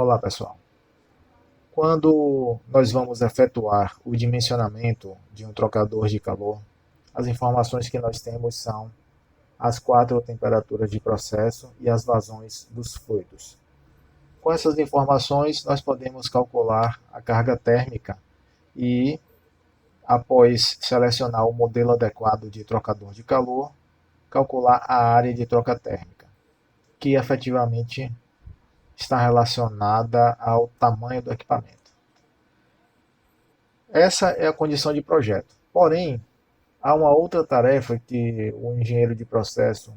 Olá, pessoal. Quando nós vamos efetuar o dimensionamento de um trocador de calor, as informações que nós temos são as quatro temperaturas de processo e as vazões dos fluidos. Com essas informações, nós podemos calcular a carga térmica e, após selecionar o modelo adequado de trocador de calor, calcular a área de troca térmica, que efetivamente está relacionada ao tamanho do equipamento. Essa é a condição de projeto. Porém, há uma outra tarefa que o engenheiro de processo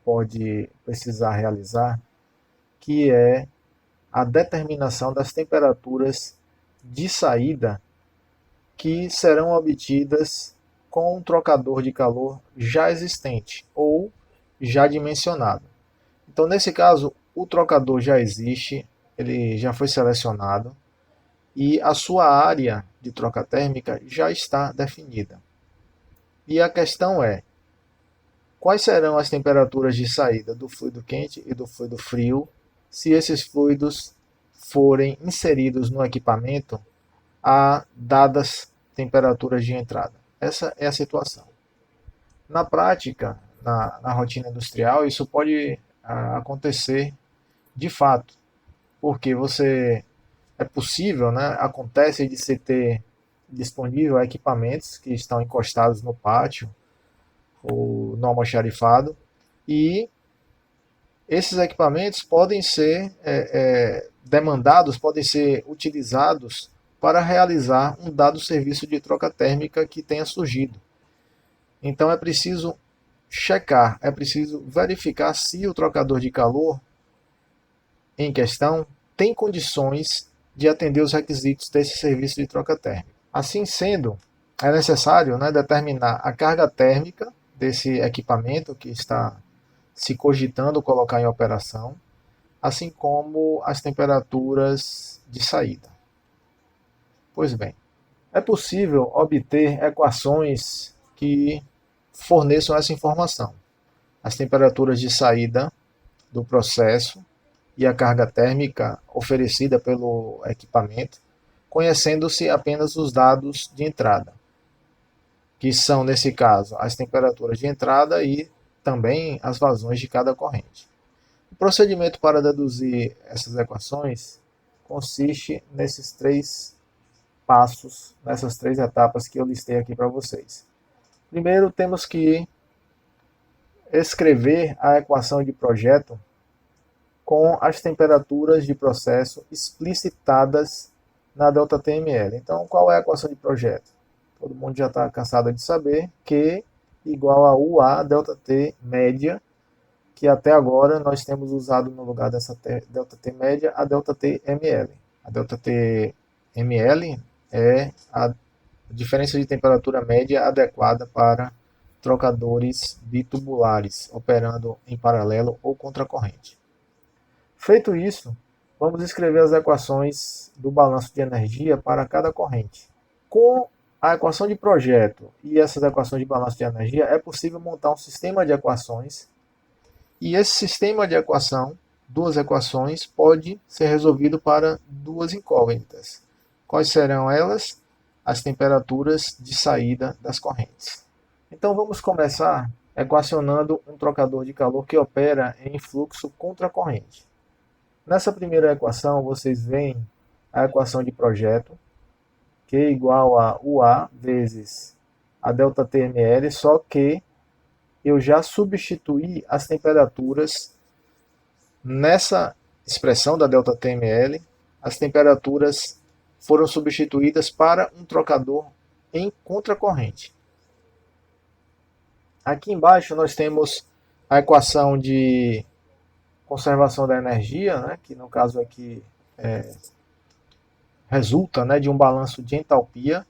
pode precisar realizar, que é a determinação das temperaturas de saída que serão obtidas com um trocador de calor já existente ou já dimensionado. Então, nesse caso, o trocador já existe, ele já foi selecionado e a sua área de troca térmica já está definida. E a questão é, quais serão as temperaturas de saída do fluido quente e do fluido frio se esses fluidos forem inseridos no equipamento a dadas temperaturas de entrada? Essa é a situação. Na prática, na rotina industrial, isso pode acontecer de fato, porque é possível, né, acontece de se ter disponível equipamentos que estão encostados no pátio ou no almoxarifado, e esses equipamentos podem ser demandados, podem ser utilizados para realizar um dado serviço de troca térmica que tenha surgido. Então é preciso checar, é preciso verificar se o trocador de calor em questão tem condições de atender os requisitos desse serviço de troca térmica. Assim sendo, é necessário, né, determinar a carga térmica desse equipamento que está se cogitando colocar em operação, assim como as temperaturas de saída. Pois bem, é possível obter equações que forneçam essa informação. As temperaturas de saída do processo e a carga térmica oferecida pelo equipamento, conhecendo-se apenas os dados de entrada, que são, nesse caso, as temperaturas de entrada e também as vazões de cada corrente. O procedimento para deduzir essas equações consiste nesses três passos, nessas três etapas que eu listei aqui para vocês. Primeiro, temos que escrever a equação de projeto com as temperaturas de processo explicitadas na ΔTML. Então, qual é a equação de projeto? Todo mundo já está cansado de saber, Q igual a UA ΔT média, que até agora nós temos usado no lugar dessa ΔT média a ΔTML. A ΔTML é a diferença de temperatura média adequada para trocadores bitubulares, operando em paralelo ou contracorrente. Feito isso, vamos escrever as equações do balanço de energia para cada corrente. Com a equação de projeto e essas equações de balanço de energia, é possível montar um sistema de equações, e esse sistema de equação, duas equações, pode ser resolvido para duas incógnitas. Quais serão elas? As temperaturas de saída das correntes. Então vamos começar equacionando um trocador de calor que opera em fluxo contracorrente. Nessa primeira equação, vocês veem a equação de projeto, Q igual a UA vezes a ΔTML, só que eu já substituí as temperaturas nessa expressão da ΔTML, as temperaturas foram substituídas para um trocador em contracorrente. Aqui embaixo nós temos a equação de conservação da energia, né, que no caso aqui resulta, né, de um balanço de entalpia,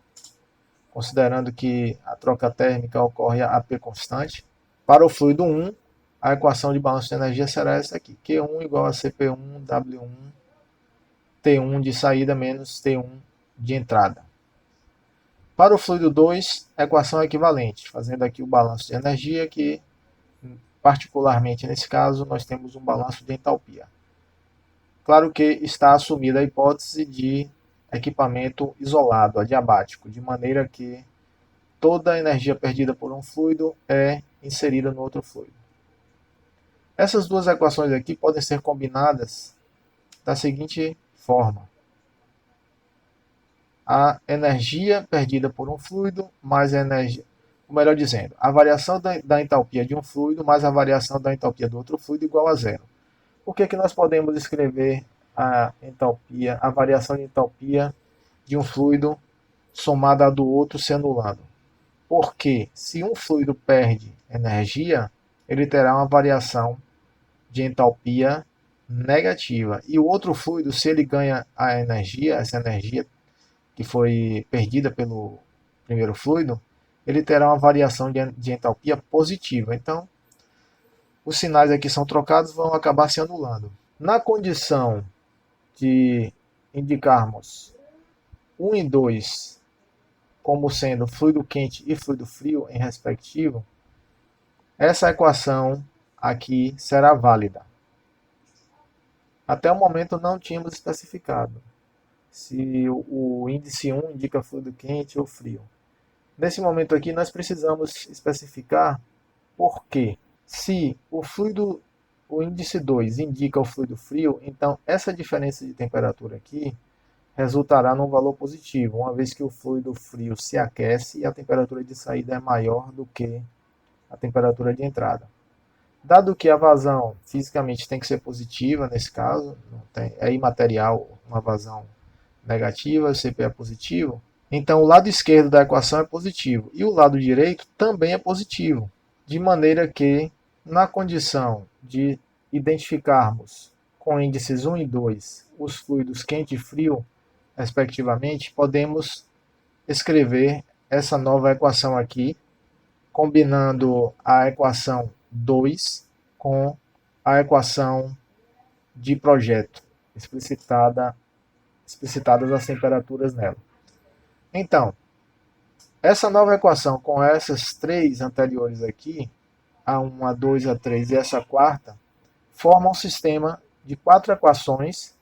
considerando que a troca térmica ocorre a AP constante. Para o fluido 1, a equação de balanço de energia será essa aqui, Q1 igual a CP1 W1 T1 de saída menos T1 de entrada. Para o fluido 2, a equação é equivalente, fazendo aqui o balanço de energia, que particularmente nesse caso nós temos um balanço de entalpia. Claro que está assumida a hipótese de equipamento isolado, adiabático, de maneira que toda a energia perdida por um fluido é inserida no outro fluido. Essas duas equações aqui podem ser combinadas da seguinte forma: a energia perdida por um fluido mais a energia, ou melhor dizendo, a variação da entalpia de um fluido mais a variação da entalpia do outro fluido igual a zero. Por que nós podemos escrever a entalpia, a variação de entalpia de um fluido somada à do outro se anulando? Porque se um fluido perde energia, ele terá uma variação de entalpia negativa. E o outro fluido, se ele ganha a energia, essa energia que foi perdida pelo primeiro fluido, ele terá uma variação de entalpia positiva. Então, os sinais aqui são trocados, vão acabar se anulando. Na condição de indicarmos 1 e 2 como sendo fluido quente e fluido frio em respectivo, essa equação aqui será válida. Até o momento não tínhamos especificado se o índice 1 indica fluido quente ou frio. Nesse momento aqui nós precisamos especificar por quê. Se o índice 2 indica o fluido frio, então essa diferença de temperatura aqui resultará num valor positivo, uma vez que o fluido frio se aquece e a temperatura de saída é maior do que a temperatura de entrada. Dado que a vazão fisicamente tem que ser positiva nesse caso, é imaterial uma vazão negativa, o CP é positivo, então o lado esquerdo da equação é positivo e o lado direito também é positivo, de maneira que na condição de identificarmos com índices 1 e 2 os fluidos quente e frio, respectivamente, podemos escrever essa nova equação aqui, combinando a equação 2 com a equação de projeto, explicitadas as temperaturas nela. Então, essa nova equação com essas três anteriores aqui, A1, A2, A3 e essa quarta, forma um sistema de 4 equações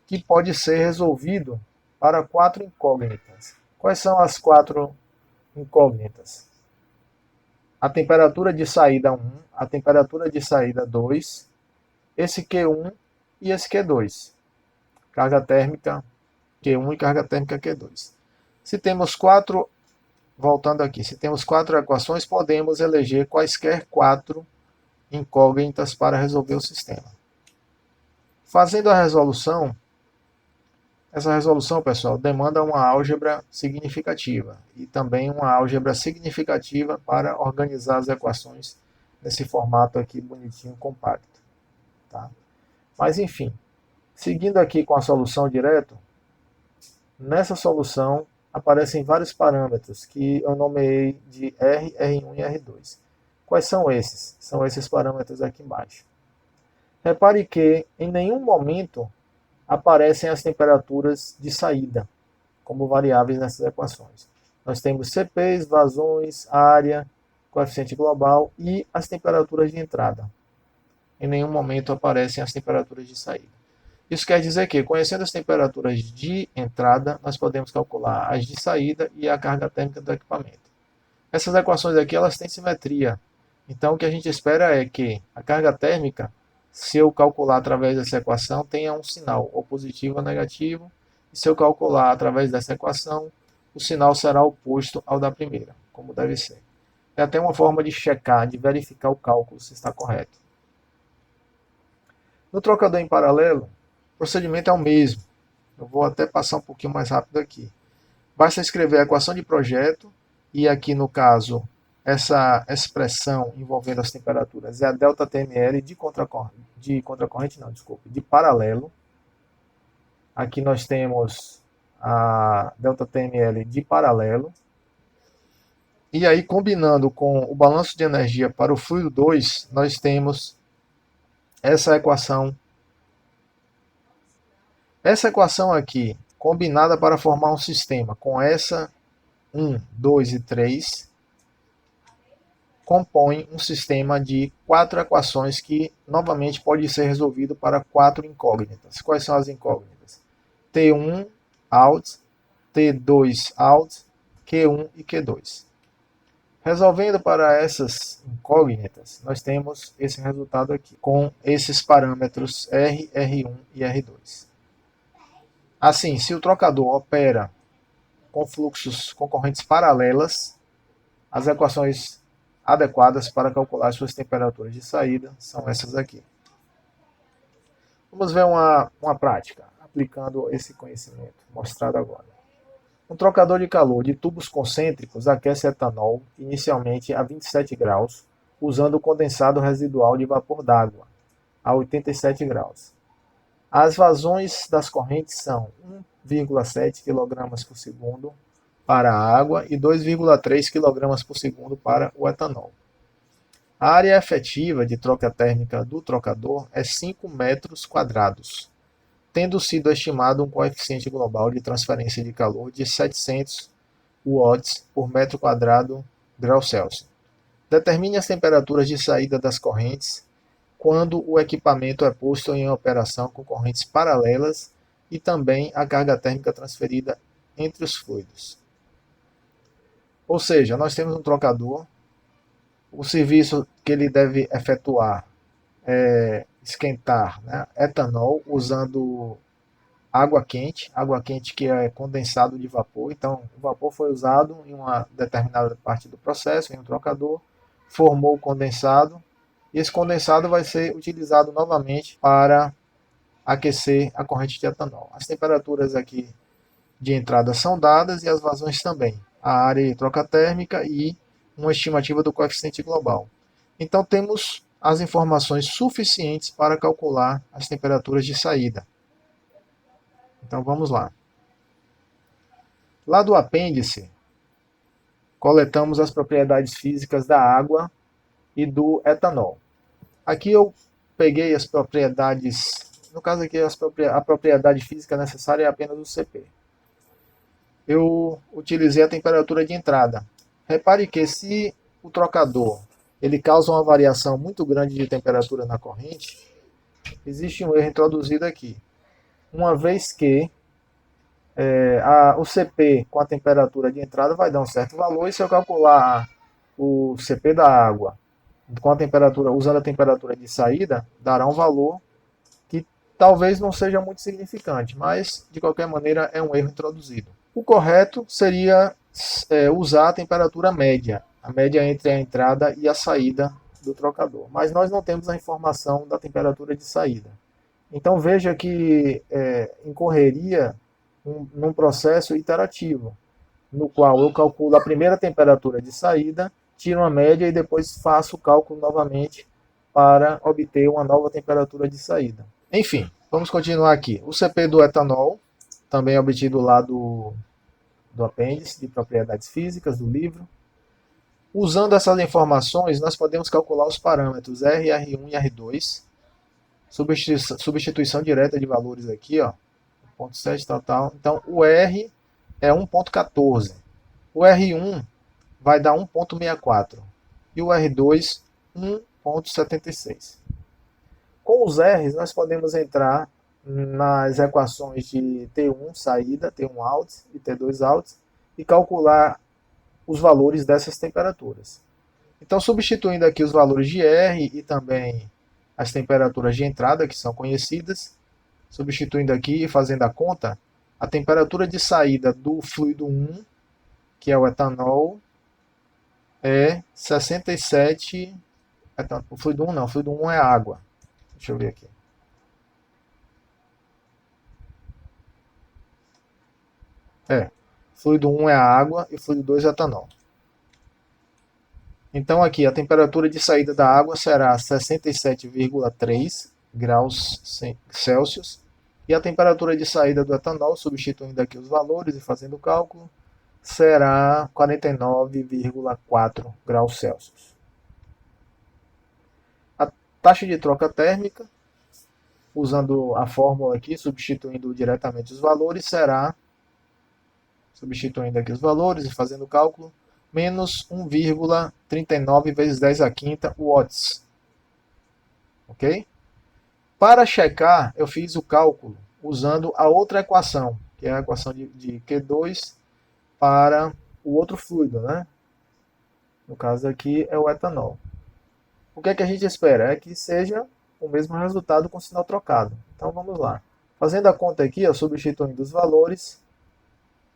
que pode ser resolvido para 4 incógnitas. Quais são as 4 incógnitas? A temperatura de saída 1, a temperatura de saída 2, esse Q1 e esse Q2. Carga térmica Q1 e carga térmica Q2. Se temos 4, voltando aqui, se temos 4 equações, podemos eleger quaisquer 4 incógnitas para resolver o sistema. Fazendo a resolução, essa resolução, pessoal, demanda uma álgebra significativa e também uma álgebra significativa para organizar as equações nesse formato aqui bonitinho, compacto. Tá? Mas enfim, seguindo aqui com a solução direto, nessa solução aparecem vários parâmetros que eu nomeei de R, R1 e R2. Quais são esses? São esses parâmetros aqui embaixo. Repare que em nenhum momento aparecem as temperaturas de saída como variáveis nessas equações. Nós temos CPs, vazões, área, coeficiente global e as temperaturas de entrada. Em nenhum momento aparecem as temperaturas de saída. Isso quer dizer que, conhecendo as temperaturas de entrada, nós podemos calcular as de saída e a carga térmica do equipamento. Essas equações aqui elas têm simetria. Então, o que a gente espera é que a carga térmica, se eu calcular através dessa equação, tenha um sinal ou positivo ou negativo. E se eu calcular através dessa equação, o sinal será oposto ao da primeira, como deve ser. É até uma forma de checar, de verificar o cálculo se está correto. No trocador em paralelo, o procedimento é o mesmo. Eu vou até passar um pouquinho mais rápido aqui. Basta escrever a equação de projeto, e aqui no caso, essa expressão envolvendo as temperaturas é a ΔTmL de paralelo. Aqui nós temos a ΔTmL de paralelo. E aí, combinando com o balanço de energia para o fluido 2, nós temos essa equação. Essa equação aqui, combinada para formar um sistema com essa 1, 2 e 3, compõem um sistema de 4 equações que, novamente, pode ser resolvido para 4 incógnitas. Quais são as incógnitas? T1 out, T2 out, Q1 e Q2. Resolvendo para essas incógnitas, nós temos esse resultado aqui, com esses parâmetros R, R1 e R2. Assim, se o trocador opera com fluxos concorrentes paralelas, as equações adequadas para calcular suas temperaturas de saída são essas aqui. Vamos ver uma prática, aplicando esse conhecimento mostrado agora. Um trocador de calor de tubos concêntricos aquece etanol inicialmente a 27 graus, usando condensado residual de vapor d'água a 87 graus. As vazões das correntes são 1,7 kg por segundo para a água e 2,3 kg por segundo para o etanol. A área efetiva de troca térmica do trocador é 5 metros quadrados, tendo sido estimado um coeficiente global de transferência de calor de 700 watts por metro quadrado grau Celsius. Determine as temperaturas de saída das correntes quando o equipamento é posto em operação com correntes paralelas e também a carga térmica transferida entre os fluidos. Ou seja, nós temos um trocador, o serviço que ele deve efetuar é esquentar, né, etanol usando água quente que é condensado de vapor. Então, o vapor foi usado em uma determinada parte do processo, em um trocador, formou o condensado, e esse condensado vai ser utilizado novamente para aquecer a corrente de etanol. As temperaturas aqui de entrada são dadas e as vazões também, a área de troca térmica e uma estimativa do coeficiente global. Então temos as informações suficientes para calcular as temperaturas de saída. Então vamos lá. Lá do apêndice, coletamos as propriedades físicas da água e do etanol. Aqui eu peguei as propriedades, no caso aqui a propriedade física necessária é apenas o Cp. Eu utilizei a temperatura de entrada. Repare que se o trocador ele causa uma variação muito grande de temperatura na corrente, existe um erro introduzido aqui. Uma vez que o Cp com a temperatura de entrada vai dar um certo valor, e se eu calcular o Cp da água com a temperatura, usando a temperatura de saída, dará um valor que talvez não seja muito significante, mas de qualquer maneira é um erro introduzido. O correto seria usar a temperatura média, a média entre a entrada e a saída do trocador, mas nós não temos a informação da temperatura de saída. Então veja que incorreria num processo iterativo, no qual eu calculo a primeira temperatura de saída, tiro uma média e depois faço o cálculo novamente para obter uma nova temperatura de saída. Enfim, vamos continuar aqui. O Cp do etanol, também é obtido lá do apêndice de propriedades físicas do livro. Usando essas informações, nós podemos calcular os parâmetros R, R1 e R2. Substituição direta de valores aqui, ó, 1.7, tal. Então, o R é 1.14. O R1 vai dar 1.64. E o R2, 1.76. Com os R's, nós podemos entrar nas equações de T1 saída, T1 out e T2 out e calcular os valores dessas temperaturas. Então, substituindo aqui os valores de R e também as temperaturas de entrada, que são conhecidas, substituindo aqui e fazendo a conta, a temperatura de saída do fluido 1, que é o etanol, é 67... O fluido 1 não, o fluido 1 é água. Deixa eu ver aqui. Fluido 1 é a água e fluido 2 é etanol. Então aqui a temperatura de saída da água será 67,3 graus Celsius e a temperatura de saída do etanol, substituindo aqui os valores e fazendo o cálculo, será 49,4 graus Celsius. A taxa de troca térmica, usando a fórmula aqui, substituindo diretamente os valores, será, substituindo aqui os valores e fazendo o cálculo, menos 1,39 vezes 10 a quinta watts. Ok? Para checar, eu fiz o cálculo usando a outra equação, que é a equação de Q2 para o outro fluido, né? No caso aqui é o etanol. O que é que a gente espera? É que seja o mesmo resultado com sinal trocado. Então vamos lá. Fazendo a conta aqui, substituindo os valores,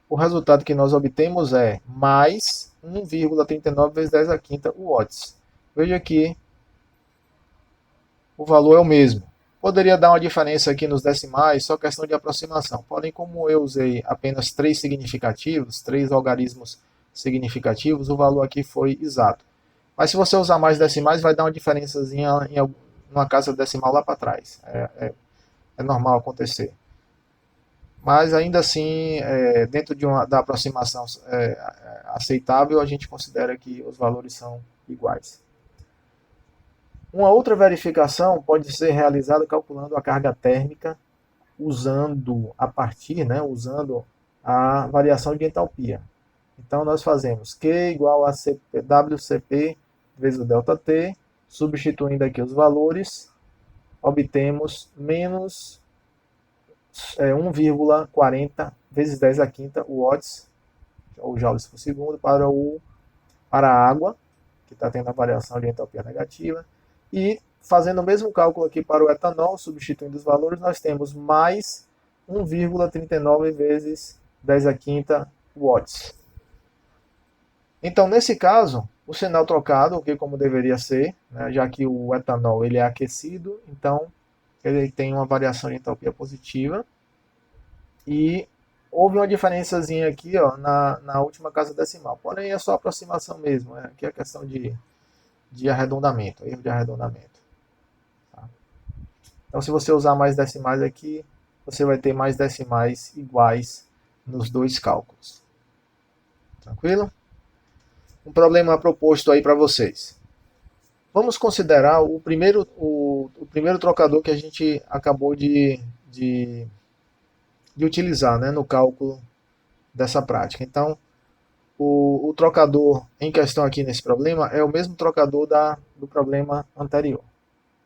o resultado que nós obtemos é mais 1,39 vezes 10 a quinta watts. Veja que o valor é o mesmo. Poderia dar uma diferença aqui nos decimais, só questão de aproximação. Porém, como eu usei apenas 3 significativos, 3 algarismos significativos, o valor aqui foi exato. Mas se você usar mais decimais, vai dar uma diferençazinha em uma casa decimal lá para trás. É normal acontecer. Mas ainda assim, dentro da aproximação aceitável, a gente considera que os valores são iguais. Uma outra verificação pode ser realizada calculando a carga térmica usando usando a variação de entalpia. Então nós fazemos Q igual a WCP vezes o ΔT, substituindo aqui os valores, obtemos menos 1,40 vezes 10 a quinta watts, ou joules por segundo, para a água, que está tendo a variação de entalpia negativa. E fazendo o mesmo cálculo aqui para o etanol, substituindo os valores, nós temos mais 1,39 vezes 10 a quinta watts. Então, nesse caso, o sinal trocado, ok, como deveria ser, né, já que o etanol ele é aquecido, então ele tem uma variação de entalpia positiva. E houve uma diferençazinha aqui na última casa decimal. Porém, é só aproximação mesmo. Aqui é questão de arredondamento, erro de arredondamento. Tá? Então, se você usar mais decimais aqui, você vai ter mais decimais iguais nos dois cálculos. Tranquilo? Um problema proposto aí para vocês. Vamos considerar o primeiro trocador que a gente acabou de utilizar, né, no cálculo dessa prática. Então, o trocador em questão aqui nesse problema é o mesmo trocador do problema anterior.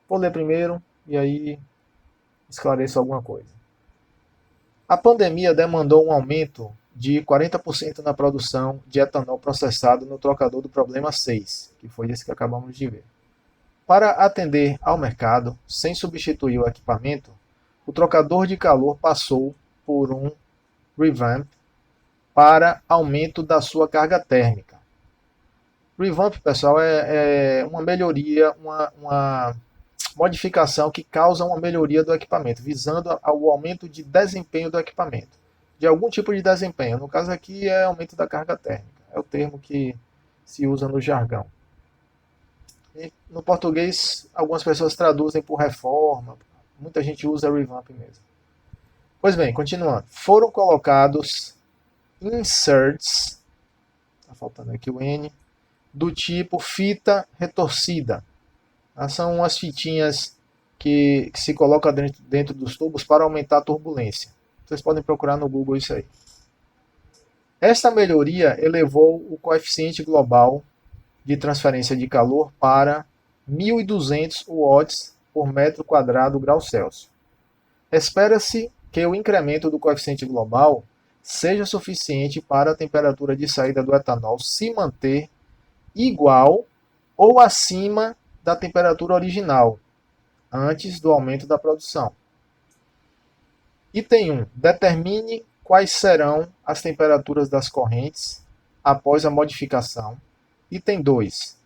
Vou ler primeiro e aí esclareço alguma coisa. A pandemia demandou um aumento de 40% na produção de etanol processado no trocador do problema 6, que foi esse que acabamos de ver. Para atender ao mercado, sem substituir o equipamento, o trocador de calor passou por um revamp para aumento da sua carga térmica. Revamp, pessoal, é uma melhoria, uma modificação que causa uma melhoria do equipamento, visando ao aumento de desempenho do equipamento, de algum tipo de desempenho. No caso aqui é aumento da carga térmica, é o termo que se usa no jargão. E no português, algumas pessoas traduzem por reforma, muita gente usa revamp mesmo. Pois bem, continuando. Foram colocados inserts, está faltando aqui o N, do tipo fita retorcida. São umas fitinhas que se coloca dentro dos tubos para aumentar a turbulência. Vocês podem procurar no Google isso aí. Esta melhoria elevou o coeficiente global de transferência de calor para 1.200 watts por metro quadrado grau Celsius. Espera-se que o incremento do coeficiente global seja suficiente para a temperatura de saída do etanol se manter igual ou acima da temperatura original, antes do aumento da produção. Item 1. Determine quais serão as temperaturas das correntes após a modificação. Item 2.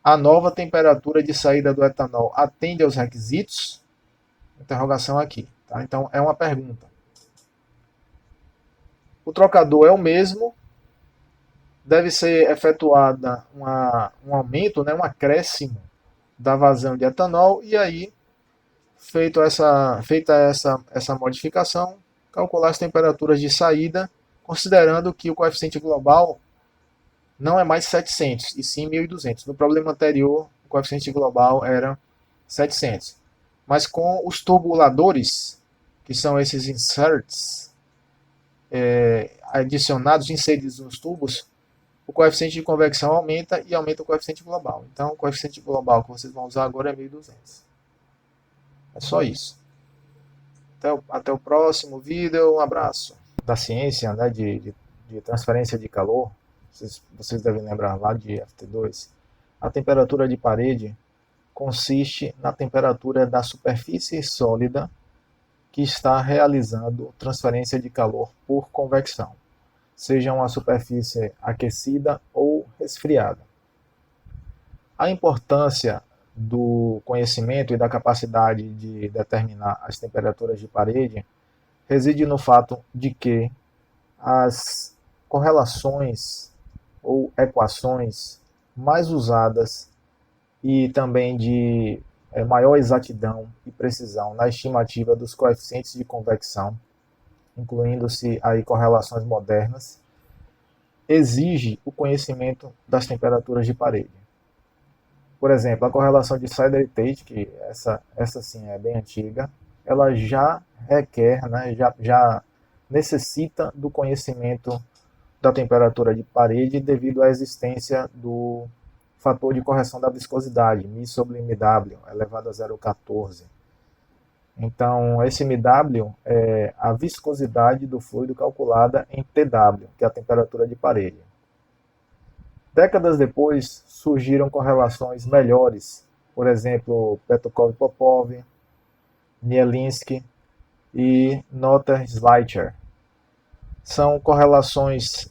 A nova temperatura de saída do etanol atende aos requisitos? Interrogação aqui. Tá? Então, é uma pergunta. O trocador é o mesmo. Deve ser efetuada um aumento, né, um acréscimo da vazão de etanol, e aí, feita essa modificação, calcular as temperaturas de saída, considerando que o coeficiente global não é mais 700, e sim 1.200. No problema anterior, o coeficiente global era 700. Mas com os turbuladores, que são esses inserts, adicionados, inseridos nos tubos, o coeficiente de convecção aumenta e aumenta o coeficiente global. Então, o coeficiente global que vocês vão usar agora é 1.200. É só isso. Até o próximo vídeo. Um abraço. Da ciência, né, de transferência de calor, vocês devem lembrar lá de FT2, a temperatura de parede consiste na temperatura da superfície sólida que está realizando transferência de calor por convecção, seja uma superfície aquecida ou resfriada. A importância do conhecimento e da capacidade de determinar as temperaturas de parede reside no fato de que as correlações ou equações mais usadas e também de maior exatidão e precisão na estimativa dos coeficientes de convecção, incluindo-se aí correlações modernas, exige o conhecimento das temperaturas de parede. Por exemplo, a correlação de Sider e Tate, que essa sim é bem antiga, ela já requer, né, já necessita do conhecimento da temperatura de parede devido à existência do fator de correção da viscosidade, μ sobre mw, elevado a 0,14. Então, esse mw é a viscosidade do fluido calculada em Tw, que é a temperatura de parede. Décadas depois, surgiram correlações melhores, por exemplo, Petkov-Popov, Nielinski e Noether-Schleicher. São correlações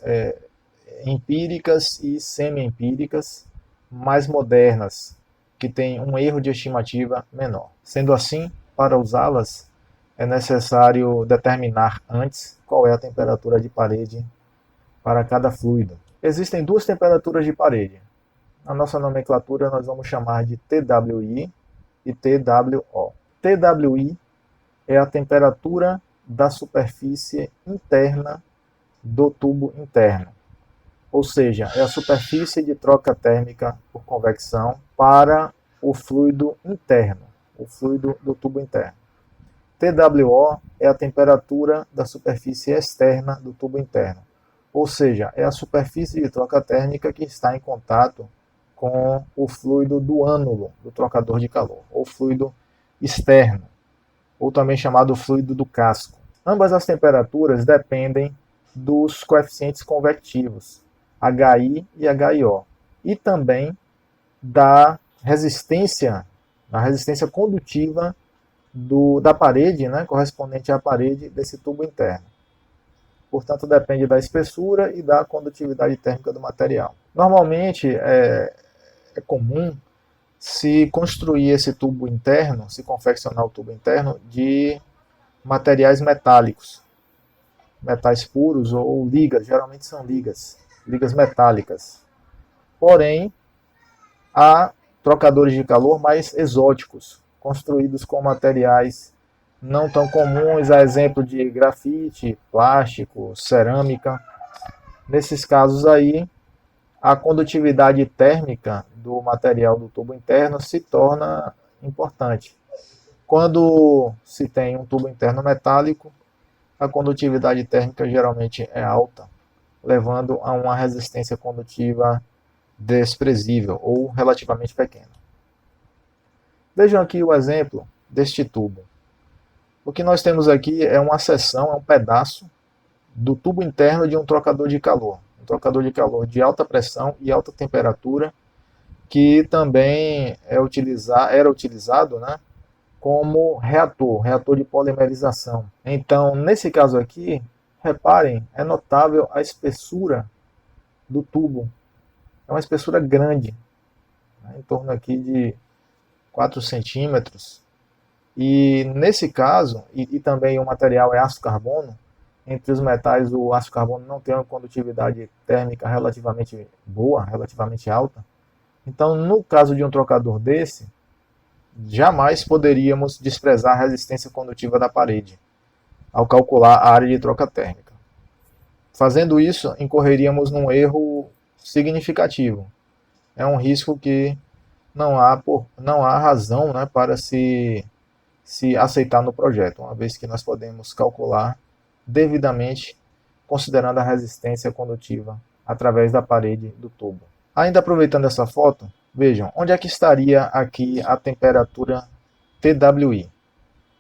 empíricas e semi-empíricas mais modernas, que têm um erro de estimativa menor. Sendo assim, para usá-las, é necessário determinar antes qual é a temperatura de parede para cada fluido. Existem duas temperaturas de parede. Na nossa nomenclatura, nós vamos chamar de TWI e TWO. TWI é a temperatura da superfície interna do tubo interno, ou seja, é a superfície de troca térmica por convecção para o fluido interno, o fluido do tubo interno. TWO é a temperatura da superfície externa do tubo interno, ou seja, é a superfície de troca térmica que está em contato com o fluido do ânulo do trocador de calor, ou fluido externo, ou também chamado fluido do casco. Ambas as temperaturas dependem dos coeficientes convectivos, HI e HIO, e também da resistência condutiva da parede, né, correspondente à parede desse tubo interno. Portanto, depende da espessura e da condutividade térmica do material. Normalmente, é comum se construir esse tubo interno, se confeccionar o tubo interno de materiais metálicos, metais puros ou ligas, geralmente são ligas metálicas. Porém, há trocadores de calor mais exóticos, construídos com materiais não tão comuns, a exemplo de grafite, plástico, cerâmica. Nesses casos aí, a condutividade térmica do material do tubo interno se torna importante. Quando se tem um tubo interno metálico, a condutividade térmica geralmente é alta, levando a uma resistência condutiva desprezível ou relativamente pequena. Vejam aqui o exemplo deste tubo. O que nós temos aqui é uma seção, é um pedaço do tubo interno de um trocador de calor. Um trocador de calor de alta pressão e alta temperatura, que também era utilizado, né, como reator de polimerização. Então, nesse caso aqui, reparem, é notável a espessura do tubo. É uma espessura grande, né, em torno aqui de 4 centímetros. E nesse caso, e também o material é aço carbono, entre os metais o aço carbono não tem uma condutividade térmica relativamente boa, relativamente alta. Então, no caso de um trocador desse, jamais poderíamos desprezar a resistência condutiva da parede ao calcular a área de troca térmica. Fazendo isso, incorreríamos num erro significativo. É um risco que não há razão, né, para se aceitar no projeto, uma vez que nós podemos calcular devidamente, considerando a resistência condutiva através da parede do tubo. Ainda aproveitando essa foto, vejam, onde é que estaria aqui a temperatura TWI?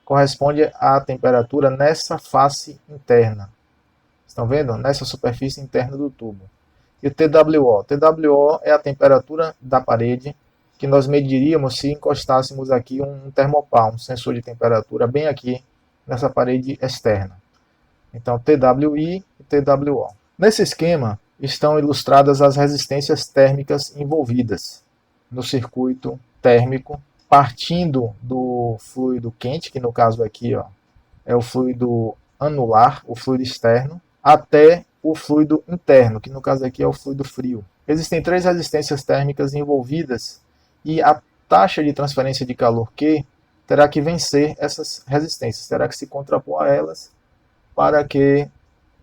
Corresponde à temperatura nessa face interna. Estão vendo? Nessa superfície interna do tubo. E o TWO? TWO é a temperatura da parede que nós mediríamos se encostássemos aqui um termopar, um sensor de temperatura, bem aqui nessa parede externa. Então, TWI e TWO. Nesse esquema, estão ilustradas as resistências térmicas envolvidas no circuito térmico, partindo do fluido quente, que no caso aqui é o fluido anular, o fluido externo, até o fluido interno, que no caso aqui é o fluido frio. Existem 3 resistências térmicas envolvidas e a taxa de transferência de calor Q terá que vencer essas resistências, terá que se contrapor a elas para que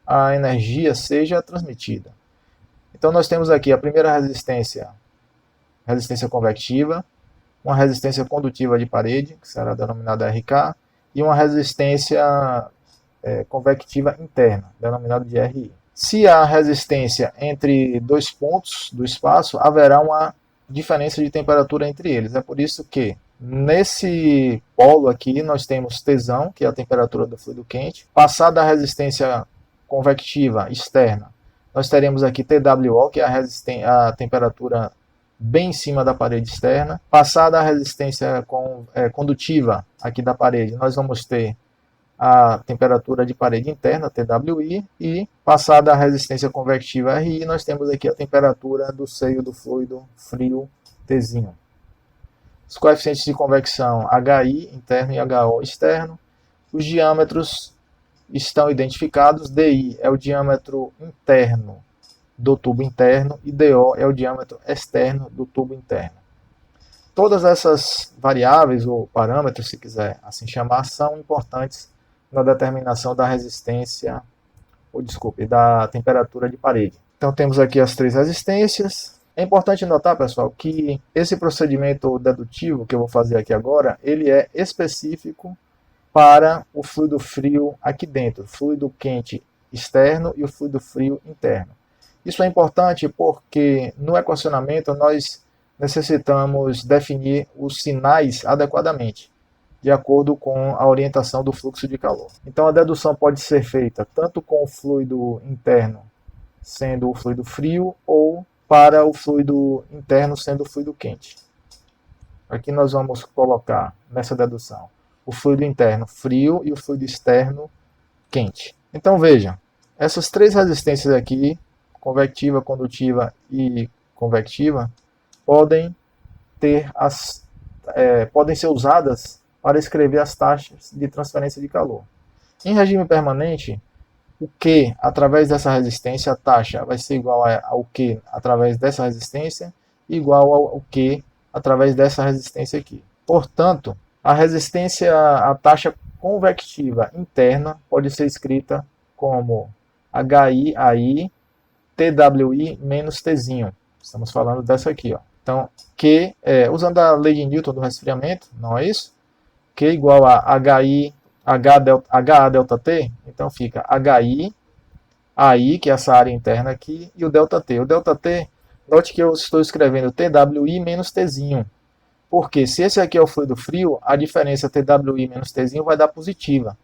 a energia seja transmitida. Então nós temos aqui a primeira resistência convectiva, uma resistência condutiva de parede, que será denominada RK, e uma resistência convectiva interna, denominada de RI. Se há resistência entre 2 pontos do espaço, haverá uma diferença de temperatura entre eles. É por isso que nesse polo aqui nós temos Tsão, que é a temperatura do fluido quente. Passada a resistência convectiva externa, nós teremos aqui TWO, que é a temperatura bem em cima da parede externa. Passada a resistência condutiva aqui da parede, nós vamos ter a temperatura de parede interna, TWI, e passada a resistência convectiva RI, nós temos aqui a temperatura do seio do fluido frio, Tzinho. Os coeficientes de convecção HI interno e HO externo. Os diâmetros estão identificados. DI é o diâmetro interno do tubo interno e DO é o diâmetro externo do tubo interno. Todas essas variáveis ou parâmetros, se quiser assim chamar, são importantes na determinação da resistência, da temperatura de parede. Então temos aqui as 3 resistências. É importante notar, pessoal, que esse procedimento dedutivo que eu vou fazer aqui agora, ele é específico para o fluido frio aqui dentro, fluido quente externo e o fluido frio interno. Isso é importante porque no equacionamento nós necessitamos definir os sinais adequadamente, de acordo com a orientação do fluxo de calor. Então a dedução pode ser feita tanto com o fluido interno sendo o fluido frio ou para o fluido interno sendo o fluido quente. Aqui nós vamos colocar nessa dedução o fluido interno frio e o fluido externo quente. Então vejam, essas 3 resistências aqui, convectiva, condutiva e convectiva, podem ser usadas para escrever as taxas de transferência de calor. Em regime permanente, o Q através dessa resistência, a taxa vai ser igual ao Q através dessa resistência, igual ao Q através dessa resistência aqui. Portanto, a taxa convectiva interna pode ser escrita como HI TWI menos Tzinho. Estamos falando dessa aqui. Então, Q, usando a lei de Newton do resfriamento, não é isso? Q igual a HA delta T, então fica HI, AI, que é essa área interna aqui, e o delta T. O delta T, note que eu estou escrevendo TWI menos Tzinho, porque se esse aqui é o fluido frio, a diferença TWI menos Tzinho vai dar positiva.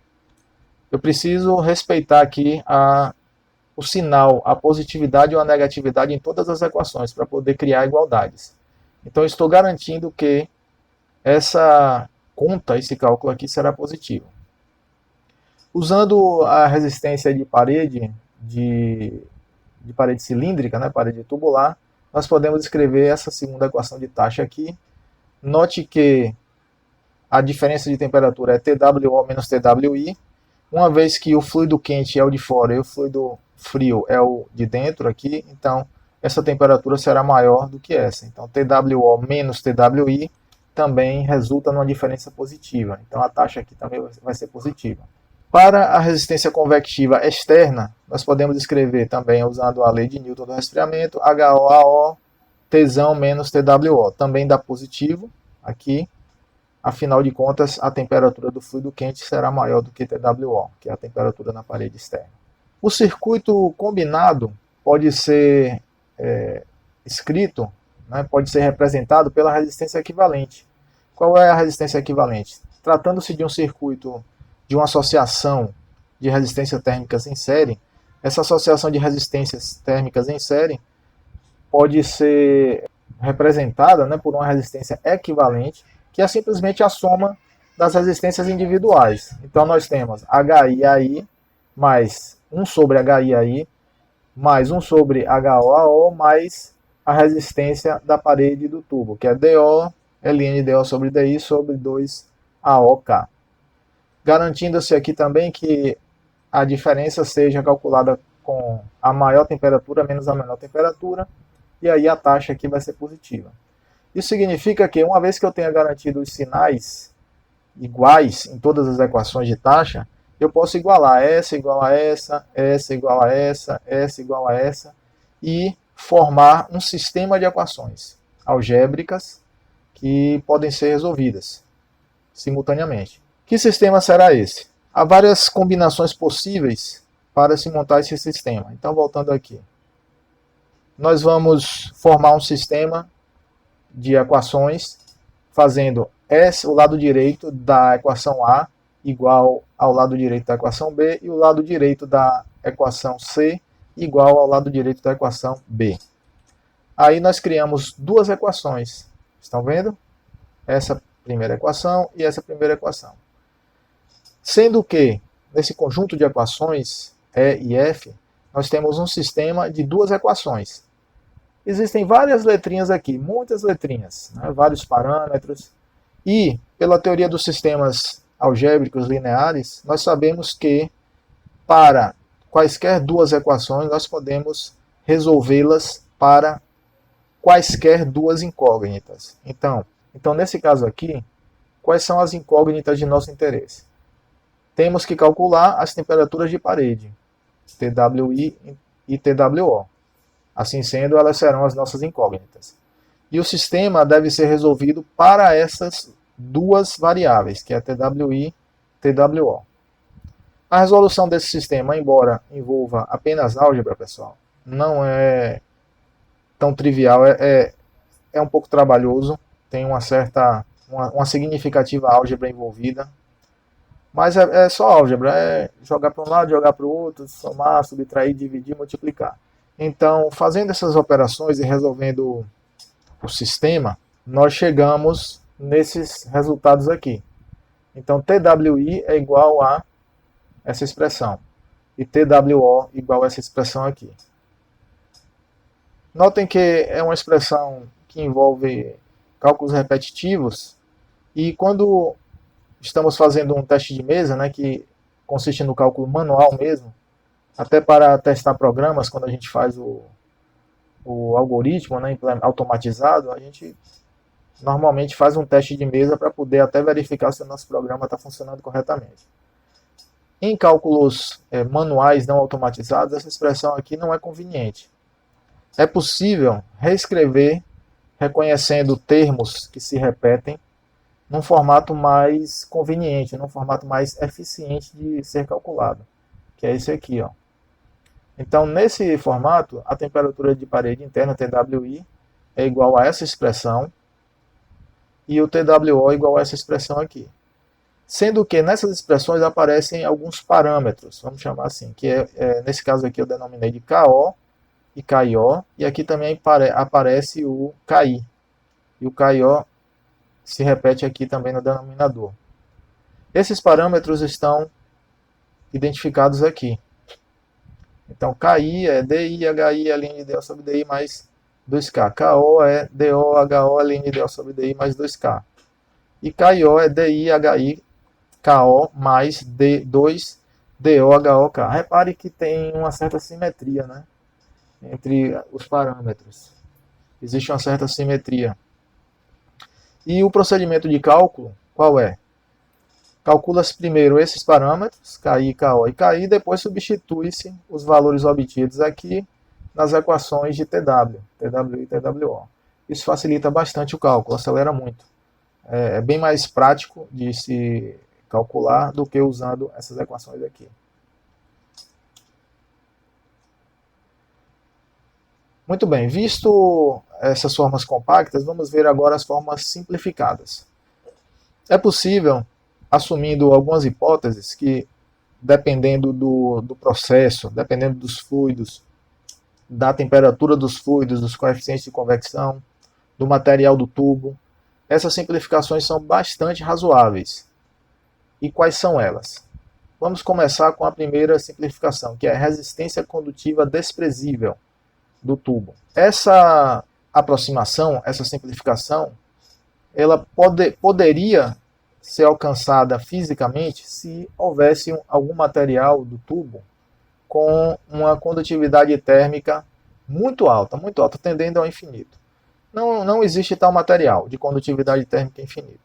Eu preciso respeitar aqui o sinal, a positividade ou a negatividade em todas as equações, para poder criar igualdades. Então eu estou garantindo que esse cálculo aqui será positivo. Usando a resistência de parede, de parede cilíndrica, né, parede tubular, nós podemos escrever essa segunda equação de taxa aqui. Note que a diferença de temperatura é TWO menos TWI, uma vez que o fluido quente é o de fora e o fluido frio é o de dentro aqui, então essa temperatura será maior do que essa. Então TWO menos TWI também resulta numa diferença positiva. Então a taxa aqui também vai ser positiva. Para a resistência convectiva externa, nós podemos escrever também usando a lei de Newton do resfriamento, HOAO Tzão menos TWO. Também dá positivo aqui. Afinal de contas, a temperatura do fluido quente será maior do que TWO, que é a temperatura na parede externa. O circuito combinado pode ser escrito, né, pode ser representado pela resistência equivalente. Qual é a resistência equivalente? Tratando-se de um circuito de uma associação de resistências térmicas em série, essa associação de resistências térmicas em série pode ser representada, né, por uma resistência equivalente, que é simplesmente a soma das resistências individuais. Então nós temos HIAI mais 1 sobre HIAI mais 1 sobre HOAO mais a resistência da parede do tubo, que é DO, ln DO sobre DI sobre 2AOK. Garantindo-se aqui também que a diferença seja calculada com a maior temperatura menos a menor temperatura, e aí a taxa aqui vai ser positiva. Isso significa que, uma vez que eu tenha garantido os sinais iguais em todas as equações de taxa, eu posso igualar essa igual a essa, essa igual a essa, essa igual a essa, e formar um sistema de equações algébricas que podem ser resolvidas simultaneamente. Que sistema será esse? Há várias combinações possíveis para se montar esse sistema. Então, voltando aqui, nós vamos formar um sistema de equações fazendo o lado direito da equação A igual ao lado direito da equação B e o lado direito da equação C igual ao lado direito da equação B. Aí nós criamos duas equações. Estão vendo? Essa primeira equação e essa primeira equação. Sendo que, nesse conjunto de equações, E e F, nós temos um sistema de duas equações. Existem várias letrinhas aqui, muitas letrinhas, né, vários parâmetros. E, pela teoria dos sistemas algébricos lineares, nós sabemos que, para quaisquer duas equações, nós podemos resolvê-las para quaisquer duas incógnitas. Então, nesse caso aqui, quais são as incógnitas de nosso interesse? Temos que calcular as temperaturas de parede, TWI e TWO. Assim sendo, elas serão as nossas incógnitas. E o sistema deve ser resolvido para essas duas variáveis, que é TWI e TWO. A resolução desse sistema, embora envolva apenas álgebra, pessoal, não é tão trivial, é um pouco trabalhoso, tem uma significativa álgebra envolvida, mas é só álgebra, é jogar para um lado, jogar para o outro, somar, subtrair, dividir, multiplicar. Então, fazendo essas operações e resolvendo o sistema, nós chegamos nesses resultados aqui. Então, TWI é igual a essa expressão e TWO igual a essa expressão aqui. Notem que é uma expressão que envolve cálculos repetitivos, e quando estamos fazendo um teste de mesa, né, que consiste no cálculo manual mesmo, até para testar programas, quando a gente faz o algoritmo, né, automatizado, a gente normalmente faz um teste de mesa para poder até verificar se o nosso programa está funcionando corretamente. Em cálculos manuais não automatizados, essa expressão aqui não é conveniente. É possível reescrever reconhecendo termos que se repetem num formato mais conveniente, num formato mais eficiente de ser calculado, que é esse aqui, ó. Então, nesse formato, a temperatura de parede interna, TWI, é igual a essa expressão, e o TWO é igual a essa expressão aqui. Sendo que nessas expressões aparecem alguns parâmetros, vamos chamar assim, que nesse caso aqui eu denominei de KO e KIO, e aqui também aparece o KI. E o KIO se repete aqui também no denominador. Esses parâmetros estão identificados aqui. Então, KI é DI, HI, ln DO sobre DI mais 2K. KO é DO, HO, ln DO sobre DI mais 2K. E KIO é DI, HI, KO mais D2, DO, HO, K. Repare que tem uma certa simetria, né, entre os parâmetros. Existe uma certa simetria. E o procedimento de cálculo, qual é? Calcula-se primeiro esses parâmetros, KI, KO e KI, depois substitui-se os valores obtidos aqui nas equações de TW e TWO. Isso facilita bastante o cálculo, acelera muito. É bem mais prático de se calcular do que usando essas equações aqui. Muito bem, visto essas formas compactas, vamos ver agora as formas simplificadas. É possível, assumindo algumas hipóteses que, dependendo do processo, dependendo dos fluidos, da temperatura dos fluidos, dos coeficientes de convecção, do material do tubo, essas simplificações são bastante razoáveis. E quais são elas? Vamos começar com a primeira simplificação, que é a resistência condutiva desprezível do tubo. Essa aproximação, essa simplificação, ela poderia ser alcançada fisicamente se houvesse algum material do tubo com uma condutividade térmica muito alta, tendendo ao infinito. Não existe tal material de condutividade térmica infinita.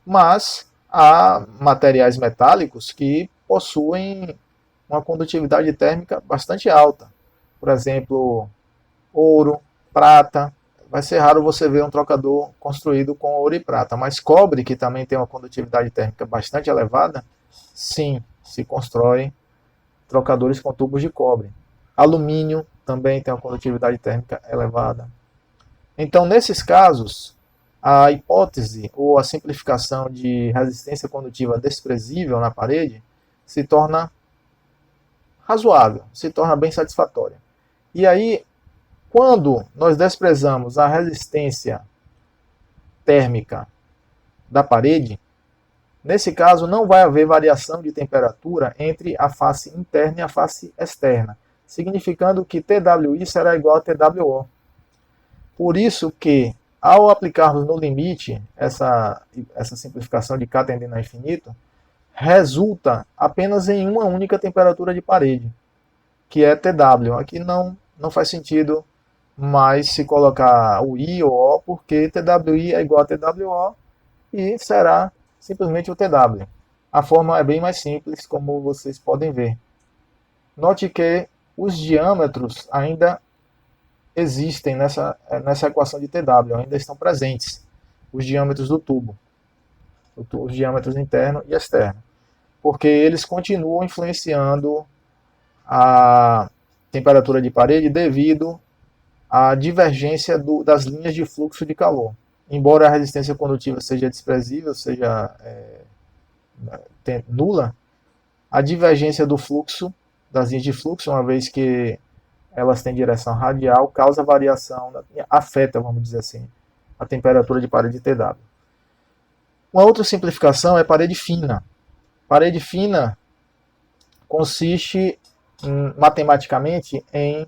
Mas há materiais metálicos que possuem uma condutividade térmica bastante alta. Por exemplo, ouro, prata. Vai ser raro você ver um trocador construído com ouro e prata, mas cobre, que também tem uma condutividade térmica bastante elevada, sim, se constrói trocadores com tubos de cobre. Alumínio também tem uma condutividade térmica elevada. Então, nesses casos, a hipótese ou a simplificação de resistência condutiva desprezível na parede se torna razoável, se torna bem satisfatória. E aí, quando nós desprezamos a resistência térmica da parede, nesse caso não vai haver variação de temperatura entre a face interna e a face externa, significando que TWI será igual a TWO. Por isso que, ao aplicarmos no limite essa simplificação de K tendendo a infinito, resulta apenas em uma única temperatura de parede, que é TW. Aqui não faz sentido mais se colocar o I ou O, porque TWI é igual a TWO e será simplesmente o TW. A forma é bem mais simples, como vocês podem ver. Note que os diâmetros ainda existem nessa equação de TW, ainda estão presentes. Os diâmetros do tubo. Os diâmetros interno e externo. Porque eles continuam influenciando a temperatura de parede devido à divergência das linhas de fluxo de calor. Embora a resistência condutiva seja desprezível, seja nula, a divergência do fluxo, das linhas de fluxo, uma vez que elas têm direção radial, causa variação, afeta, vamos dizer assim, a temperatura de parede TW. Uma outra simplificação é parede fina. Parede fina consiste matematicamente em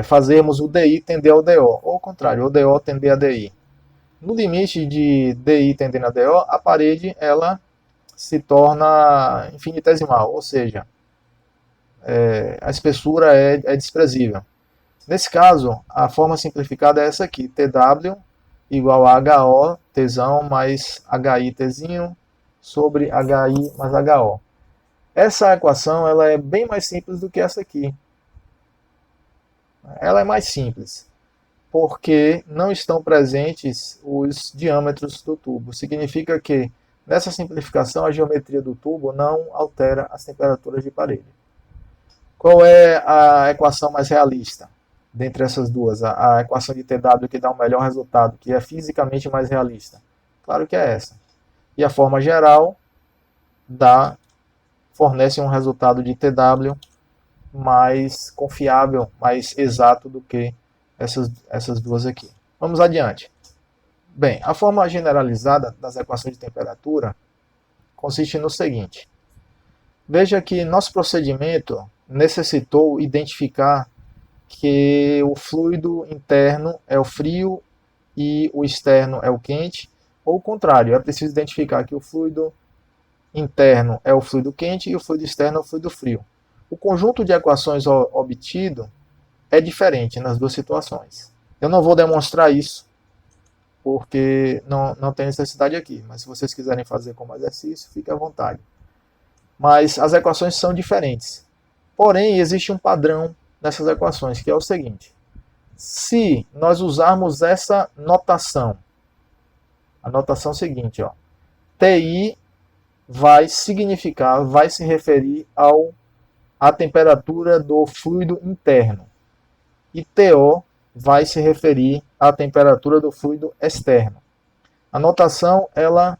fazermos o DI tender ao DO, ou ao contrário, o DO tender a DI. No limite de DI tendendo a DO, a parede ela se torna infinitesimal, ou seja, a espessura é desprezível. Nesse caso, a forma simplificada é essa aqui, TW igual a HO, Tzão, mais HI, Tzinho, sobre HI mais HO. Essa equação ela é bem mais simples do que essa aqui. Ela é mais simples, porque não estão presentes os diâmetros do tubo. Significa que, nessa simplificação, a geometria do tubo não altera as temperaturas de parede. Qual é a equação mais realista dentre essas duas? A equação de TW que dá o melhor resultado, que é fisicamente mais realista? Claro que é essa. E a forma geral fornece um resultado de TW mais confiável, mais exato do que essas duas aqui. Vamos adiante. Bem, a forma generalizada das equações de temperatura consiste no seguinte. Veja que nosso procedimento necessitou identificar que o fluido interno é o frio e o externo é o quente, ou o contrário, é preciso identificar que o fluido interno é o fluido quente e o fluido externo é o fluido frio. O conjunto de equações obtido é diferente nas duas situações. Eu não vou demonstrar isso, porque não tem necessidade aqui, mas se vocês quiserem fazer como exercício, fique à vontade. Mas as equações são diferentes. Porém, existe um padrão nessas equações, que é o seguinte. Se nós usarmos essa notação, a notação seguinte, TI vai significar, vai se referir à temperatura do fluido interno. e TO vai se referir à temperatura do fluido externo. A notação, ela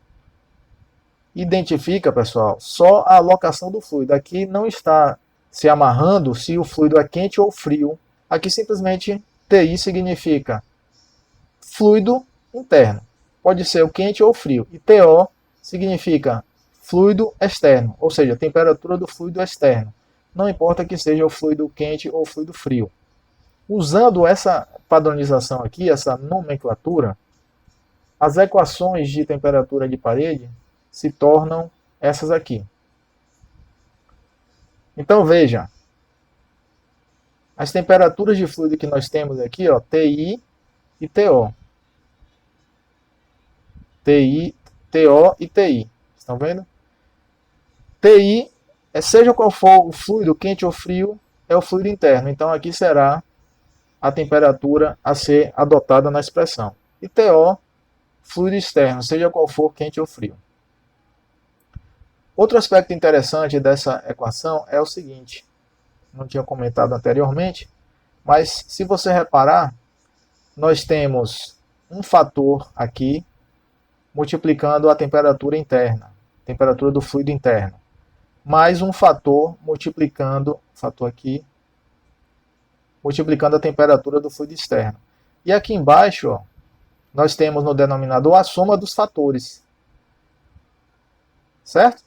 identifica, pessoal, só a alocação do fluido. Aqui não está se amarrando se o fluido é quente ou frio. Aqui simplesmente TI significa fluido interno. Pode ser o quente ou o frio. E TO significa fluido externo, ou seja, a temperatura do fluido externo. Não importa que seja o fluido quente ou o fluido frio. Usando essa padronização aqui, essa nomenclatura, as equações de temperatura de parede se tornam essas aqui. Então veja, as temperaturas de fluido que nós temos aqui, ó, TI e TO. TI, TO e TI. Estão vendo? TI, seja qual for o fluido, quente ou frio, é o fluido interno. Então aqui será a temperatura a ser adotada na expressão. E TO, fluido externo, seja qual for, quente ou frio. Outro aspecto interessante dessa equação é o seguinte, não tinha comentado anteriormente, mas se você reparar, nós temos um fator aqui multiplicando a temperatura interna, temperatura do fluido interno, mais um fator multiplicando, multiplicando a temperatura do fluido externo. E aqui embaixo, ó, nós temos no denominador a soma dos fatores. Certo?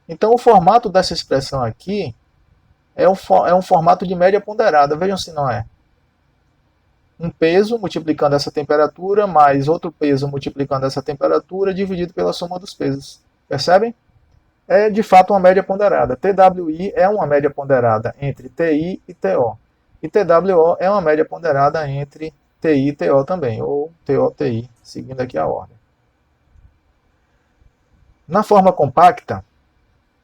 Então o formato dessa expressão aqui é um formato de média ponderada. Vejam se não é. Um peso multiplicando essa temperatura, mais outro peso multiplicando essa temperatura, dividido pela soma dos pesos. Percebem? É de fato uma média ponderada. TWI é uma média ponderada entre TI e TO. E TWO é uma média ponderada entre TI e TO também, ou TO-TI, seguindo aqui a ordem. Na forma compacta,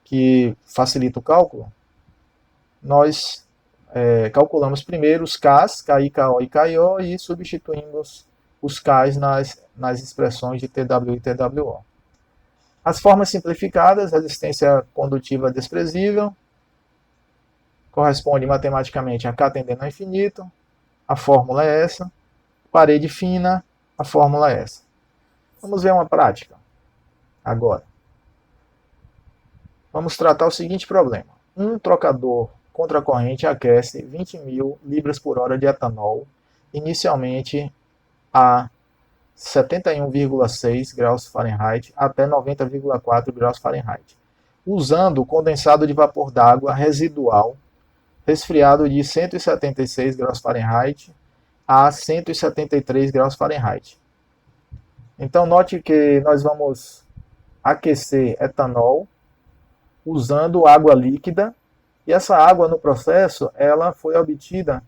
que facilita o cálculo, nós calculamos primeiro os Ks, KI, KO e KIO, e substituímos os Ks nas expressões de TW e TWO. As formas simplificadas, resistência condutiva desprezível, corresponde matematicamente a K tendendo ao infinito, a fórmula é essa, parede fina, a fórmula é essa. Vamos ver uma prática agora. Vamos tratar o seguinte problema. Um trocador contracorrente aquece 20.000 libras por hora de etanol, inicialmente a 71,6 graus Fahrenheit até 90,4 graus Fahrenheit, usando condensado de vapor d'água residual resfriado de 176 graus Fahrenheit a 173 graus Fahrenheit. Então note que nós vamos aquecer etanol usando água líquida, e essa água no processo ela foi obtida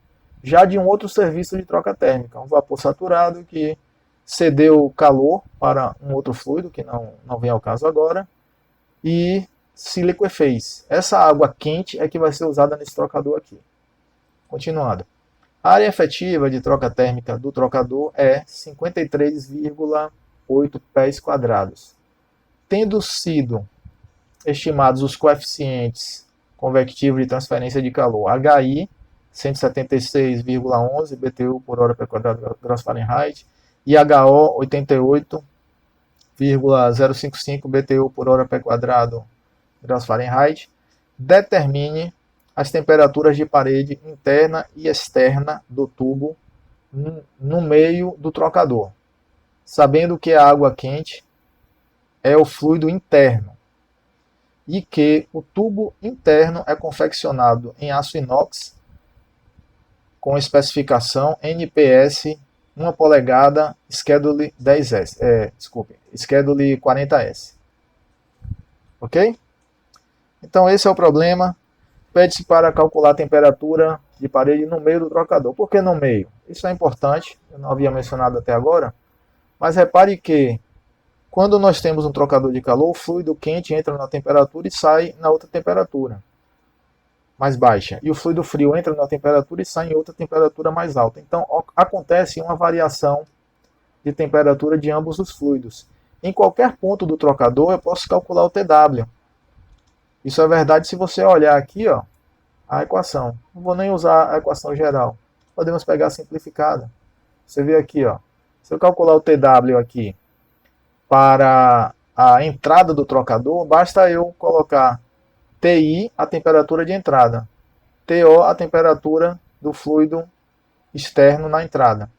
já de um outro serviço de troca térmica, um vapor saturado que cedeu calor para um outro fluido, que não vem ao caso agora, e se liquefez. Essa água quente é que vai ser usada nesse trocador aqui. Continuando. A área efetiva de troca térmica do trocador é 53,8 pés quadrados. Tendo sido estimados os coeficientes convectivos de transferência de calor, HI 176,11 BTU por hora per quadrado graus Fahrenheit e HO 88,055 BTU por hora per quadrado graus Fahrenheit, determine as temperaturas de parede interna e externa do tubo no meio do trocador, sabendo que a água quente é o fluido interno e que o tubo interno é confeccionado em aço inox com especificação NPS 1 polegada Schedule 10S, Schedule 40S. Ok? Então esse é o problema. Pede-se para calcular a temperatura de parede no meio do trocador. Por que no meio? Isso é importante, eu não havia mencionado até agora, mas repare que quando nós temos um trocador de calor, o fluido quente entra na temperatura e sai na outra temperatura mais baixa. E o fluido frio entra na temperatura e sai em outra temperatura mais alta. Então acontece uma variação de temperatura de ambos os fluidos. Em qualquer ponto do trocador eu posso calcular o TW. Isso é verdade se você olhar aqui, ó, a equação. Não vou nem usar a equação geral. Podemos pegar a simplificada. Você vê aqui, ó. Se eu calcular o TW aqui para a entrada do trocador, basta eu colocar TI, a temperatura de entrada, TO, a temperatura do fluido externo na entrada.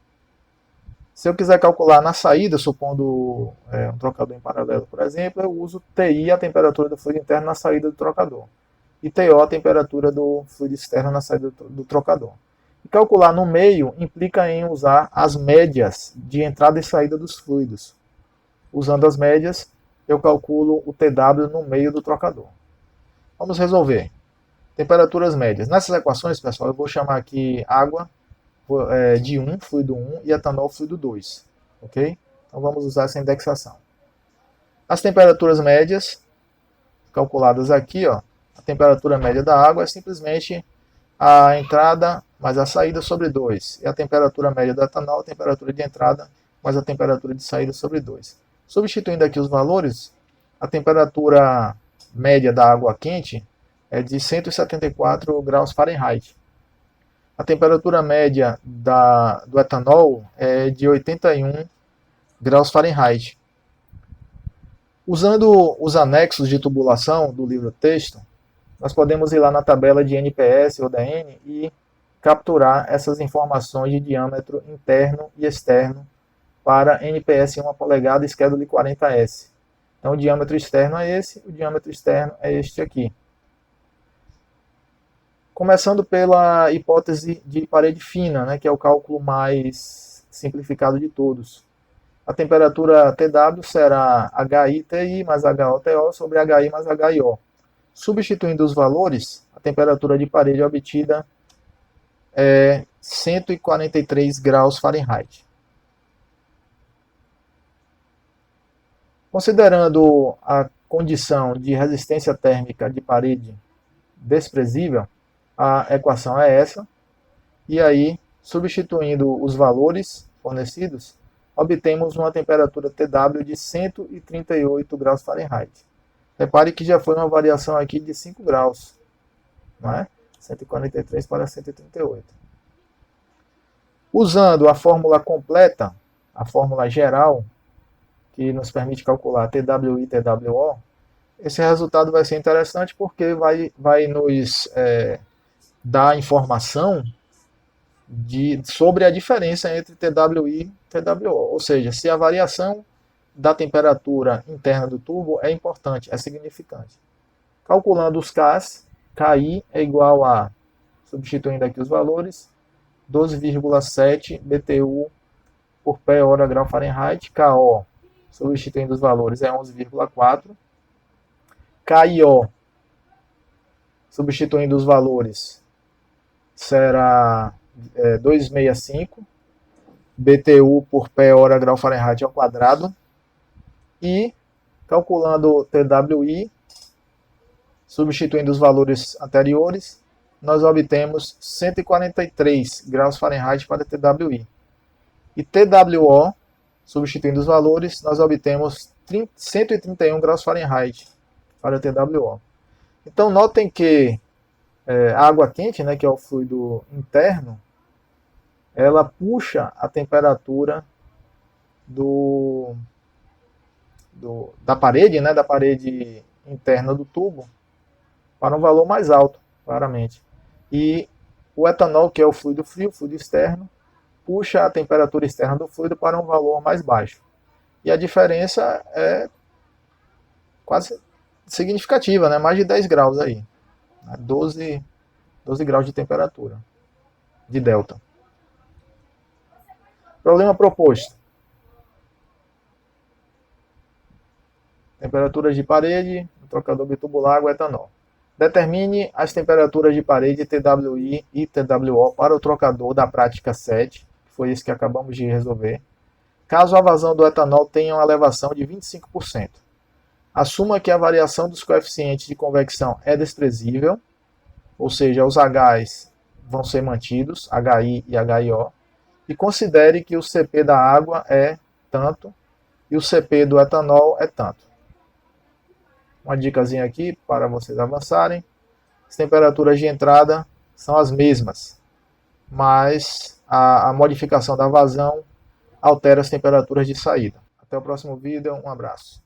Se eu quiser calcular na saída, supondo um trocador em paralelo, por exemplo, eu uso TI, a temperatura do fluido interno na saída do trocador, e TO, a temperatura do fluido externo na saída do trocador. E calcular no meio implica em usar as médias de entrada e saída dos fluidos. Usando as médias, eu calculo o TW no meio do trocador. Vamos resolver. Temperaturas médias. Nessas equações, pessoal, eu vou chamar aqui água de 1, fluido 1, e etanol, fluido 2. Ok? Então vamos usar essa indexação. As temperaturas médias, calculadas aqui, ó, a temperatura média da água é simplesmente a entrada mais a saída sobre 2. E a temperatura média do etanol, a temperatura de entrada mais a temperatura de saída sobre 2. Substituindo aqui os valores, a temperatura média da água quente é de 174 graus Fahrenheit. A temperatura média do etanol é de 81 graus Fahrenheit. Usando os anexos de tubulação do livro-texto, nós podemos ir lá na tabela de NPS ou DN e capturar essas informações de diâmetro interno e externo para NPS 1 polegada e Schedule 40S. Então o diâmetro externo é esse, o diâmetro externo é este aqui. Começando pela hipótese de parede fina, né, que é o cálculo mais simplificado de todos. A temperatura TW será HITI mais HOTO sobre HI mais HIO. Substituindo os valores, a temperatura de parede obtida é 143 graus Fahrenheit. Considerando a condição de resistência térmica de parede desprezível, a equação é essa, e aí, substituindo os valores fornecidos, obtemos uma temperatura TW de 138 graus Fahrenheit. Repare que já foi uma variação aqui de 5 graus, não é? 143 para 138. Usando a fórmula completa, a fórmula geral, que nos permite calcular TWI e TWO, esse resultado vai ser interessante porque vai nos dar informação sobre a diferença entre TWI e TWO. Ou seja, se a variação da temperatura interna do tubo é importante, é significante. Calculando os Ks, KI é igual a, substituindo aqui os valores, 12,7 BTU por pé hora grau Fahrenheit. KO, substituindo os valores, é 11,4. KIO, substituindo os valores, será 265 BTU por pé hora grau Fahrenheit ao quadrado. E calculando TWI, substituindo os valores anteriores, nós obtemos 143 graus Fahrenheit para TWI. E TWO, substituindo os valores, nós obtemos 131 graus Fahrenheit para TWO. Então notem que a água quente, né, que é o fluido interno, ela puxa a temperatura da parede, né, da parede interna do tubo, para um valor mais alto, claramente. E o etanol, que é o fluido frio, o fluido externo, puxa a temperatura externa do fluido para um valor mais baixo. E a diferença é quase significativa, né? Mais de 10 graus aí. 12 graus de temperatura, de delta. Problema proposto. Temperaturas de parede, trocador bitubular, água, etanol. Determine as temperaturas de parede TWI e TWO para o trocador da prática 7, que foi esse que acabamos de resolver, caso a vazão do etanol tenha uma elevação de 25%. Assuma que a variação dos coeficientes de convecção é desprezível, ou seja, os Hs vão ser mantidos, HI e HIO, e considere que o Cp da água é tanto e o Cp do etanol é tanto. Uma dicasinha aqui para vocês avançarem. as temperaturas de entrada são as mesmas, mas a modificação da vazão altera as temperaturas de saída. Até o próximo vídeo, um abraço.